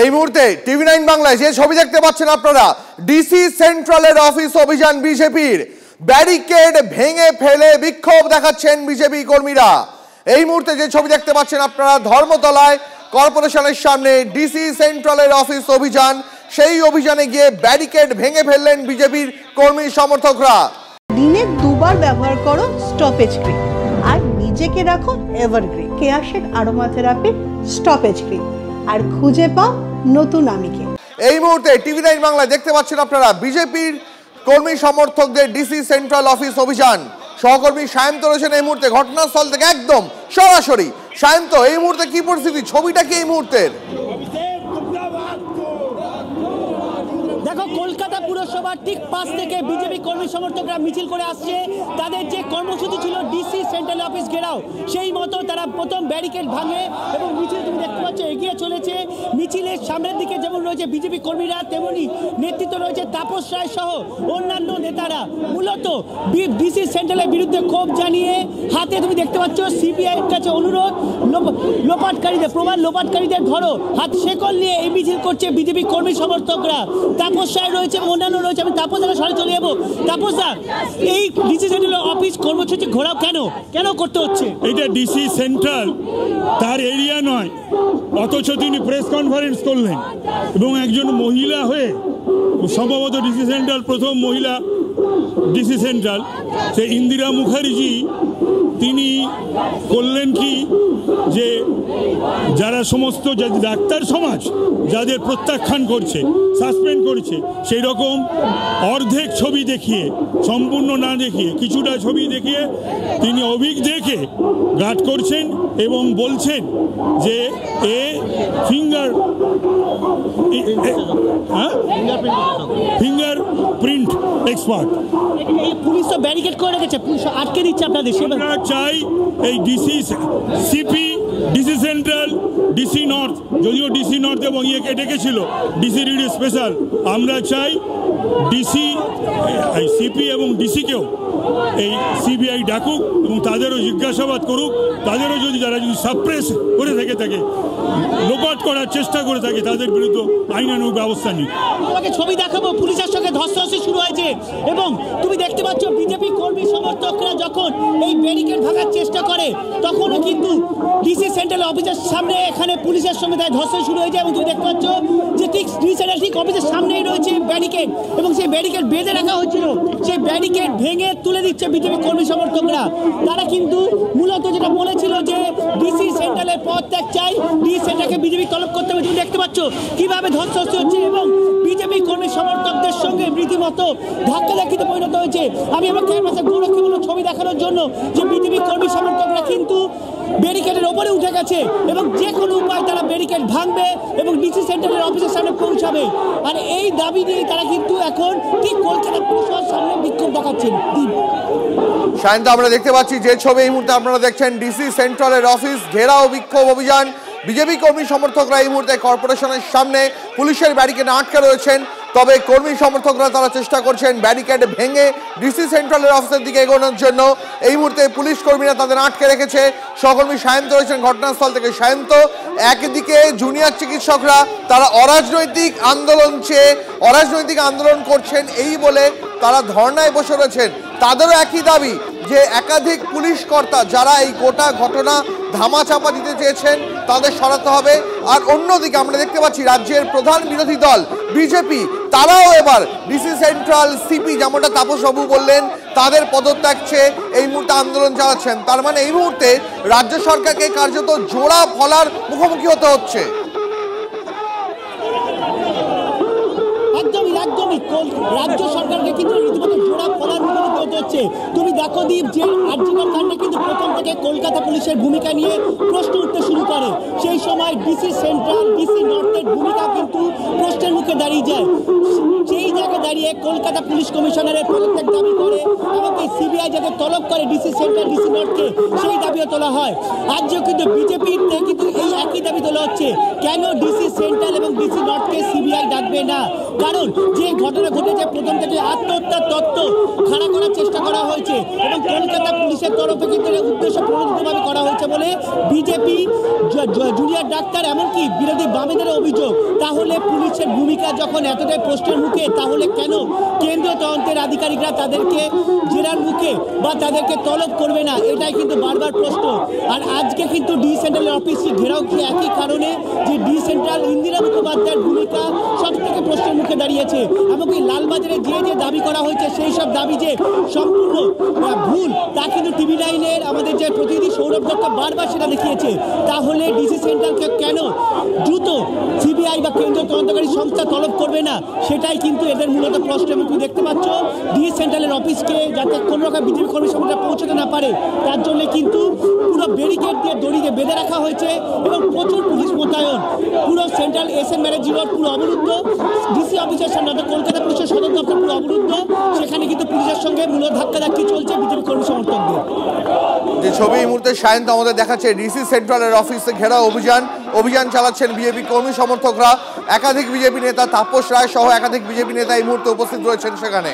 এই মুহূর্তে টিভি9 বাংলায় যে ছবি দেখতে পাচ্ছেন আপনারা, ডিসি সেন্ট্রালের অফিস অভিযান বিজেপির, ব্যারিকেড ভেঙে ফেলে বিক্ষোভ দেখাচ্ছেন বিজেপি কর্মীরা। এই মুহূর্তে যে ছবি দেখতে পাচ্ছেন আপনারা, ধর্মতলায় কর্পোরেশনের সামনে ডিসি সেন্ট্রালের অফিস অভিযান, সেই অভিযানে গিয়ে ব্যারিকেড ভেঙে ফেললেন বিজেপির কর্মী সমর্থকরা। দিনে দুবার ব্যবহার করো স্টপেজ ক্রিম আর নিজেকে রাখো এভারগ্রিন কেয়াশেক আরোমা থেরাপি স্টপেজ ক্রিম, আর খুঁজে পাও নতুন আমিকে। এই মুহূর্তে টিভি9 বাংলায় দেখতে পাচ্ছেন আপনারা বিজেপির কর্মী সমর্থকদের ডিসি সেন্ট্রাল অফিস অভিযান। সহকর্মী সায়ন্ত রয়েছেন এই মুহূর্তে ঘটনাস্থল থেকে একদম সরাসরি। সায়ন্ত, এই মুহূর্তে কি পরিস্থিতি, ছবিটা কি এই মুহূর্তের? দেখো, কলকাতা পুরসভার ঠিক পাশ থেকে বিজেপি কর্মী সমর্থকরা মিছিল করে আসছে। তাদের যে কর্মসূচি ছিল ডিসি সেন্ট্রাল অফিস ঘেরাও, সেই মতো তারা প্রথম ব্যারিকেড ভাঙে এবং মিছিল তুমি দেখতে পাচ্ছ এগিয়ে চলেছে। মিছিলের সামনের দিকে যেমন রয়েছে বিজেপি কর্মীরা, তেমনি নেতৃত্ব রয়েছে তাপস রায় সহ অন্যান্য নেতারা। মূলত ডিসি সেন্ট্রালের বিরুদ্ধে ক্ষোভ জানিয়ে হাতে তুমি দেখতে পাচ্ছ সিবিআইয়ের কাছে অনুরোধ, লোপাটকারীদের প্রমাণ লোপাটকারীদের ধরো, হাত শেকল নিয়ে এই মিছিল করছে বিজেপি কর্মী সমর্থকরা। তাপস রায় রয়েছে এবং অন্যান্য রয়েছে। আমি তাপস দাকে সরে চলে যাবো। তাপস দা, এই ডিসি সেন্ট্রাল অফিস কর্মসূচি ঘোরাও কেন করতে হচ্ছে? এটা ডিসি সেন্ট্রাল তার এরিয়া নয়, অথচ তিনি প্রেস কনফারেন্স করলেন এবং একজন মহিলা হয়ে, সম্ভবত ডিসি সেন্ট্রাল প্রথম মহিলা ডিসি সেন্ট্রাল, সে ইন্দিরা মুখার্জি, তিনি করলেন কি যে যারা সমস্ত ডাক্তার সমাজ যাদের প্রত্যাখ্যান করছে, সাসপেন্ড করছে, সেই রকম অর্ধেক ছবি দেখিয়ে, সম্পূর্ণ না দেখিয়ে কিছুটা ছবি দেখিয়ে তিনি অভিজ্ঞকে গার্ড করছেন এবং বলছেন যে ফিঙ্গার প্রিন্ট এক্সপার্ট। পুলিশ তো ব্যারিকেড করে রেখেছে, পুলিশ আটকে দিচ্ছে আপনাদের। আমরা চাই এই DC CP, DC central, DC north, যদিও ডিসি নর্থ এবং ইয়েকে ডেকেছিল ডিসি রিড স্পেশাল, আমরা চাই ডিসি সিপি এবং ডিসিকেও এই সিবিআই ডাকুক এবং তাদেরও জিজ্ঞাসাবাদ করুক। তাদেরও যারা যদি সাপ্রেস করে থাকে, লোপাট করার চেষ্টা করে থাকে, তাদের বিরুদ্ধে আইনানুগ ব্যবস্থা নিক। তোমাকে ছবি দেখাবো, পুলিশের সঙ্গে ধস্তাধস্তি শুরু হয়েছে এবং তুমি দেখতে পাচ্ছ বিজেপি কর্মী সমর্থকরা যখন এই ব্যারিকেড ভাঙার চেষ্টা করে, তখনও কিন্তু ডিসি সেন্ট্রাল অফিসের সামনে এখানে পুলিশের সঙ্গে তাই ধস্তাধস্তি শুরু হয়েছে এবং তুমি দেখতে পাচ্ছ যে ঠিক ডিসি সেন্ট্রাল ঠিক অফিসের সামনেই রয়েছে ব্যারিকেড এবং সেই ব্যারিকেড বেঁধে রাখা হয়েছিল, সেই ব্যারিকেড ভেঙে তুলে দিচ্ছে বিজেপি কর্মী সমর্থকরা। তারা কিন্তু মূলত যেটা বলেছিল যে ডিসি সেন্ট্রালের পদ ত্যাগ চাই, ডিসি সেন্ট্রালকে বিজেপি তলব করতে হবে। তুমি দেখতে পাচ্ছ কিভাবে ধস্তাধস্তি হচ্ছে এবং বিজেপি কর্মী সমর্থকদের সঙ্গে রীতিমতো ধাক্কাধাক্কিতে পরিণত হয়েছে। আমি আমার ক্যামেরাতে গোরক্ষী বলে ছবি দেখানোর জন্য যে বিজেপি কর্মী সমর্থকরা কিন্তু ব্যারিকেডের ওপরে উঠে গেছে এবং যে কোনো উপায় তারা ব্যারিকেড ভাঙবে এবং ডিসি সেন্ট্রালের অফিসের সামনে পৌঁছাবে। আর এই দাবি নিয়ে তারা কিন্তু এখন ঠিক কলকাতা পুরসভার সামনে বিক্ষোভ দেখাচ্ছেন। সায়ন্ত, আমরা দেখতে পাচ্ছি যে ছবি এই মুহূর্তে আপনারা দেখছেন, ডিসি সেন্ট্রালের অফিস ঘেরাও বিক্ষোভ অভিযান। বিজেপি কর্মী সমর্থকরা এই মুহূর্তে কর্পোরেশনের সামনে পুলিশের ব্যারিকেডে আটকে রয়েছেন, তবে কর্মী সমর্থকরা তারা চেষ্টা করছেন ব্যারিকেড ভেঙে ডিসি সেন্ট্রালের অফিসের দিকে এগোনোর জন্য। এই মুহূর্তে পুলিশ কর্মীরা তাদের আটকে রেখেছে। সহকর্মী সায়ন্ত রয়েছেন ঘটনাস্থল থেকে। সায়ন্ত, একদিকে জুনিয়র চিকিৎসকরা তারা অরাজনৈতিক আন্দোলন করছেন এই বলে তারা ধর্নায় বসে রয়েছেন। তাদেরও একই দাবি যে একাধিক পুলিশ কর্তা যারা এই গোটা ঘটনা ধামাচাপা দিতে চেয়েছেন তাদের সরাতে হবে। আর অন্যদিকে আমরা দেখতে পাচ্ছি রাজ্যের প্রধান বিরোধী দল বিজেপি, তারাও এবার ডিসি সেন্ট্রাল সিপি, যেমনটা তাপসবাবু বললেন, তাদের পদত্যাগ চেয়ে এই মুহূর্তে আন্দোলন চালাচ্ছেন। তার মানে এই মুহূর্তে রাজ্য সরকারকে কার্যত জোড়া ফলার মুখোমুখি হতে হচ্ছে। রাজ্য সরকারকে কিন্তু রীতিমতো জোড়া ফলার মুখোমুখি হতে হচ্ছে। তুমি দেখো দীপ, যে আরজিকর কাণ্ডে কিন্তু প্রথম থেকে কলকাতা পুলিশের ভূমিকা নিয়ে প্রশ্ন উঠতে শুরু করে। সেই সময় ডিসি সেন্ট্রাল, ডিসি নর্থের ভূমিকা কিন্তু প্রশ্নের মুখে দাঁড়িয়ে যায়। সেই জায়গায় দাঁড়িয়ে কলকাতা পুলিশ কমিশনারের পদত্যাগ দাবি করে এমনকি সিবিআই যাতে তলব করে ডিসি সেন্ট্রাল, ডিসি নর্থকে, সেই দাবিও তোলা হয়। আজও কিন্তু বিজেপির কিন্তু এই একই দাবি তোলা হচ্ছে, কেন ডিসি সেন্ট্রাল এবং ডিসি নর্থকে সিবিআই ডাকবে না? কারণ যে ঘটনা ঘটেছে প্রথম থেকে আত্মহত্যার তত্ত্ব খাড়া করার চেষ্টা করা হয়েছে এবং কলকাতা পুলিশের তরফে কিন্তু উদ্দেশ্য প্রণোদিতভাবে করা হয়েছে বলে বিজেপি জুনিয়র ডাক্তার, এমনকি বিরোধী বামেদের অভিযোগ, তাহলে পুলিশের ভূমিকা যখন এতটাই প্রশ্নের মুখে, তাহলে কেন কেন্দ্রীয় তদন্তের আধিকারিকরা তাদেরকে জেরার মুখে বা তাদেরকে তলব করবে না? এটাই কিন্তু বারবার প্রশ্ন। আর আজকে কিন্তু ডি সেন্ট্রালের অফিসটি ঘেরাও কি একই কারণে, যে ডি সেন্ট্রাল ইন্দিরা মুখোপাধ্যায়ের ভূমিকা সব থেকে প্রশ্নের মুখে দাঁড়িয়েছে। এমনকি লালবাজারে যে দাবি করা হয়েছে সেই সব দাবি যে সম্পূর্ণ ভুল, তা কিন্তু TV9-এর আমাদের যে প্রতিনিধি সৌরভ দত্ত বারবার সেটা দেখিয়েছে। তাহলে ডিসি সেন্ট্রালকে কেন দ্রুত সিবিআই বা কেন্দ্রীয় তদন্তকারী সংস্থা তলব করবে না? সেটাই কিন্তু এদের মূলত প্রশ্ন। এবং তুমি দেখতে পাচ্ছ ডি সেন্ট্রালের অফিসকে যাতে কোনো রকম বিজেপি কর্মী সংগঠন পৌঁছতে না পারে, তার জন্য কিন্তু পুরো ব্যারিকেড দিয়ে দড়ি দিয়ে বেঁধে রাখা হয়েছে এবং প্রচুর পুলিশ মোতায়েন। পুরো সেন্ট্রাল SM ব্যানার্জি রোড পুরো অবরুদ্ধ, ডিসি অফিসের সামনে কলকাতা পুলিশের সদর দপ্তর পুরো অবরুদ্ধ। সেখানে কিন্তু পুলিশের সঙ্গে মূল ধাক্কাধাক্কি চলছে বিজেপি কর্মী সমর্থকদের। যে ছবি এই মুহূর্তে সায়ন্ত আমাদের দেখাচ্ছে, ডিসি সেন্ট্রালের অফিসে ঘেরাও অভিযান চালাচ্ছেন বিজেপি কর্মী সমর্থকরা। একাধিক বিজেপি নেতা, তাপস রায় সহ একাধিক বিজেপি নেতা এই মুহূর্তে উপস্থিত রয়েছেন সেখানে।